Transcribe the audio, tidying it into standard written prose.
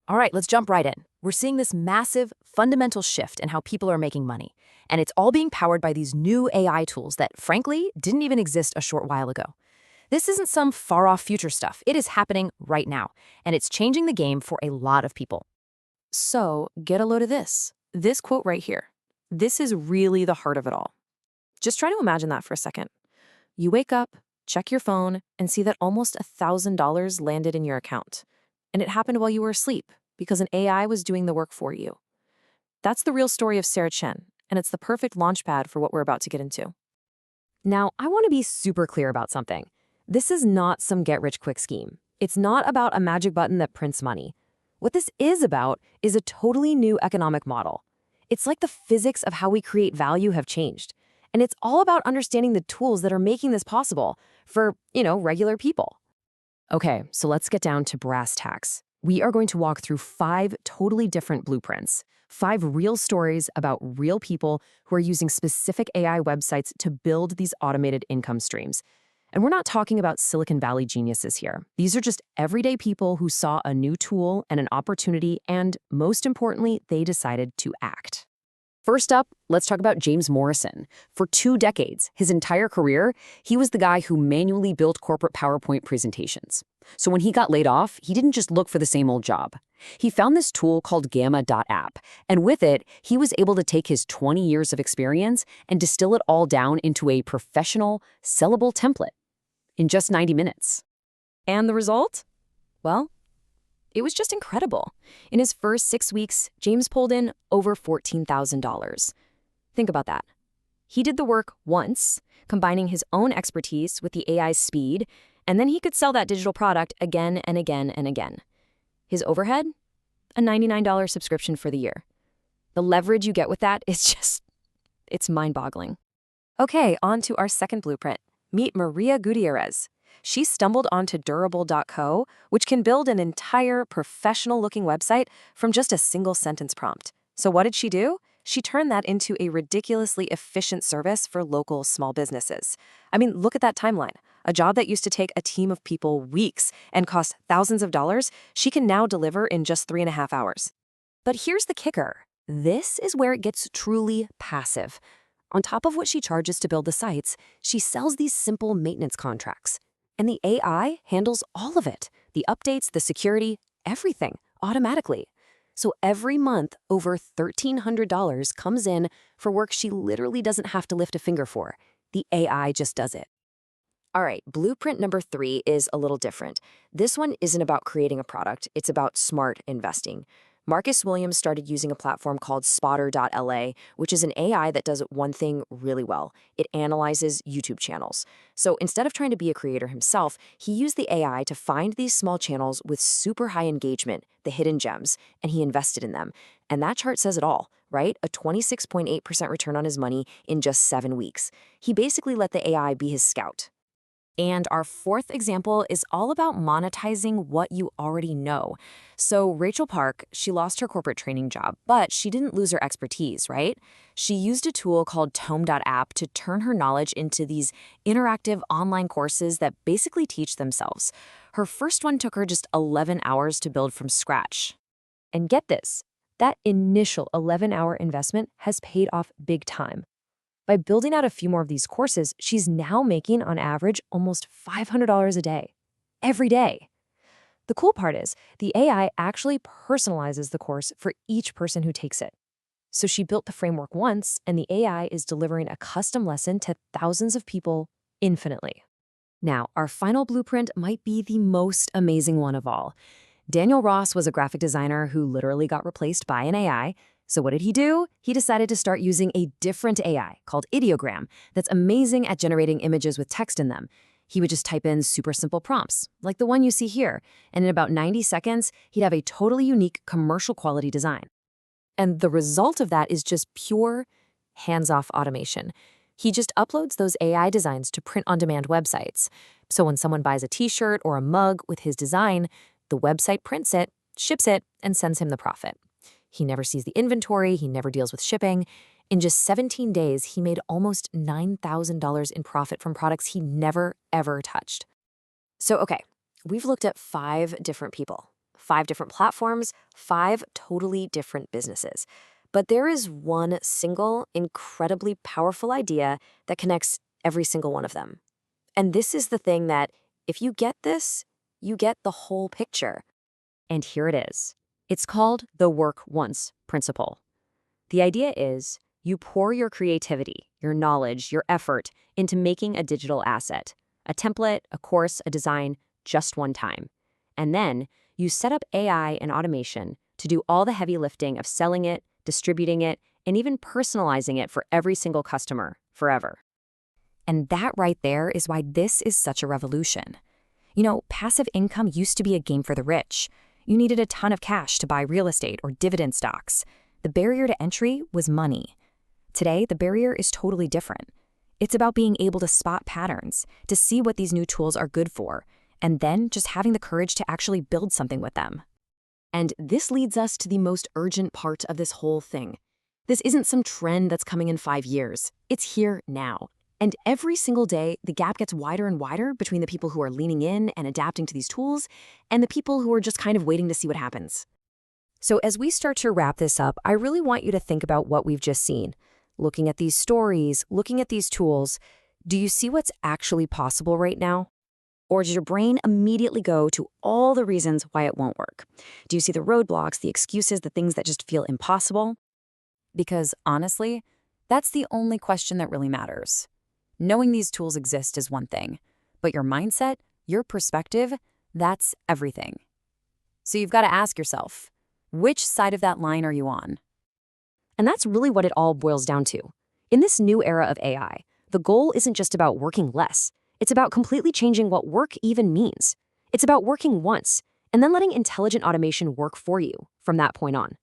All right, let's jump right in. We're seeing this massive, fundamental shift in how people are making money. And it's all being powered by these new AI tools that, frankly, didn't even exist a short while ago. This isn't some far-off future stuff. It is happening right now. And it's changing the game for a lot of people. So, get a load of this. This quote right here. This is really the heart of it all. Just try to imagine that for a second. You wake up, check your phone, and see that almost $1,000 landed in your account. And it happened while you were asleep because an AI was doing the work for you. That's the real story of Sarah Chen, and it's the perfect launchpad for what we're about to get into. Now, I want to be super clear about something. This is not some get-rich-quick scheme. It's not about a magic button that prints money. What this is about is a totally new economic model. It's like the physics of how we create value have changed. And it's all about understanding the tools that are making this possible for, regular people. Okay, so let's get down to brass tacks. We are going to walk through 5 totally different blueprints, 5 real stories about real people who are using specific AI websites to build these automated income streams. And we're not talking about Silicon Valley geniuses here. These are just everyday people who saw a new tool and an opportunity, and most importantly, they decided to act. First up, let's talk about James Morrison. For 2 decades, his entire career, he was the guy who manually built corporate PowerPoint presentations. So when he got laid off, he didn't just look for the same old job. He found this tool called Gamma.app, and with it, he was able to take his 20 years of experience and distill it all down into a professional, sellable template in just 90 minutes. And the result? Well, it was just incredible. In his first 6 weeks, James pulled in over $14,000. Think about that. He did the work once, combining his own expertise with the AI's speed, and then he could sell that digital product again and again and again. His overhead? A $99 subscription for the year. The leverage you get with that is it's mind-boggling. Okay, on to our second blueprint. Meet Maria Gutierrez. She stumbled onto Durable.co, which can build an entire professional-looking website from just a single sentence prompt. So what did she do? She turned that into a ridiculously efficient service for local small businesses. I mean, look at that timeline. A job that used to take a team of people weeks and cost thousands of dollars, she can now deliver in just 3.5 hours. But here's the kicker. This is where it gets truly passive. On top of what she charges to build the sites, she sells these simple maintenance contracts. And the AI handles all of it, the updates, the security, everything, automatically. So every month, over $1,300 comes in for work she literally doesn't have to lift a finger for. The AI just does it. All right, blueprint number 3 is a little different. This one isn't about creating a product, it's about smart investing. Marcus Williams started using a platform called Spotter.la, which is an AI that does one thing really well. It analyzes YouTube channels. So instead of trying to be a creator himself, he used the AI to find these small channels with super high engagement, the hidden gems, and he invested in them. And that chart says it all, right? A 26.8% return on his money in just 7 weeks. He basically let the AI be his scout. And our fourth example is all about monetizing what you already know. So Rachel Park, she lost her corporate training job, but she didn't lose her expertise, right? She used a tool called Tome.app to turn her knowledge into these interactive online courses that basically teach themselves. Her first one took her just 11 hours to build from scratch. And get this, that initial 11-hour investment has paid off big time. By building out a few more of these courses, she's now making, on average, almost $500 a day, every day. The cool part is, the AI actually personalizes the course for each person who takes it. So she built the framework once, and the AI is delivering a custom lesson to thousands of people infinitely. Now, our final blueprint might be the most amazing one of all. Daniel Ross was a graphic designer who literally got replaced by an AI. So what did he do? He decided to start using a different AI called Ideogram that's amazing at generating images with text in them. He would just type in super simple prompts, like the one you see here, and in about 90 seconds, he'd have a totally unique commercial quality design. And the result of that is just pure hands-off automation. He just uploads those AI designs to print-on-demand websites. So when someone buys a t-shirt or a mug with his design, the website prints it, ships it, and sends him the profit. He never sees the inventory, he never deals with shipping. In just 17 days, he made almost $9,000 in profit from products he never, ever touched. So, okay, we've looked at 5 different people, 5 different platforms, 5 totally different businesses. But there is one single, incredibly powerful idea that connects every single one of them. And this is the thing that, if you get this, you get the whole picture. And here it is. It's called the work once principle. The idea is you pour your creativity, your knowledge, your effort into making a digital asset, a template, a course, a design, just one time. And then you set up AI and automation to do all the heavy lifting of selling it, distributing it, and even personalizing it for every single customer forever. And that right there is why this is such a revolution. You know, passive income used to be a game for the rich. You needed a ton of cash to buy real estate or dividend stocks. The barrier to entry was money. Today, the barrier is totally different. It's about being able to spot patterns, to see what these new tools are good for, and then just having the courage to actually build something with them. And this leads us to the most urgent part of this whole thing. This isn't some trend that's coming in 5 years. It's here now. And every single day, the gap gets wider and wider between the people who are leaning in and adapting to these tools and the people who are just kind of waiting to see what happens. So as we start to wrap this up, I really want you to think about what we've just seen. Looking at these stories, looking at these tools, do you see what's actually possible right now? Or does your brain immediately go to all the reasons why it won't work? Do you see the roadblocks, the excuses, the things that just feel impossible? Because honestly, that's the only question that really matters. Knowing these tools exist is one thing, but your mindset, your perspective, that's everything. So you've got to ask yourself, which side of that line are you on? And that's really what it all boils down to. In this new era of AI, the goal isn't just about working less. It's about completely changing what work even means. It's about working once, and then letting intelligent automation work for you from that point on.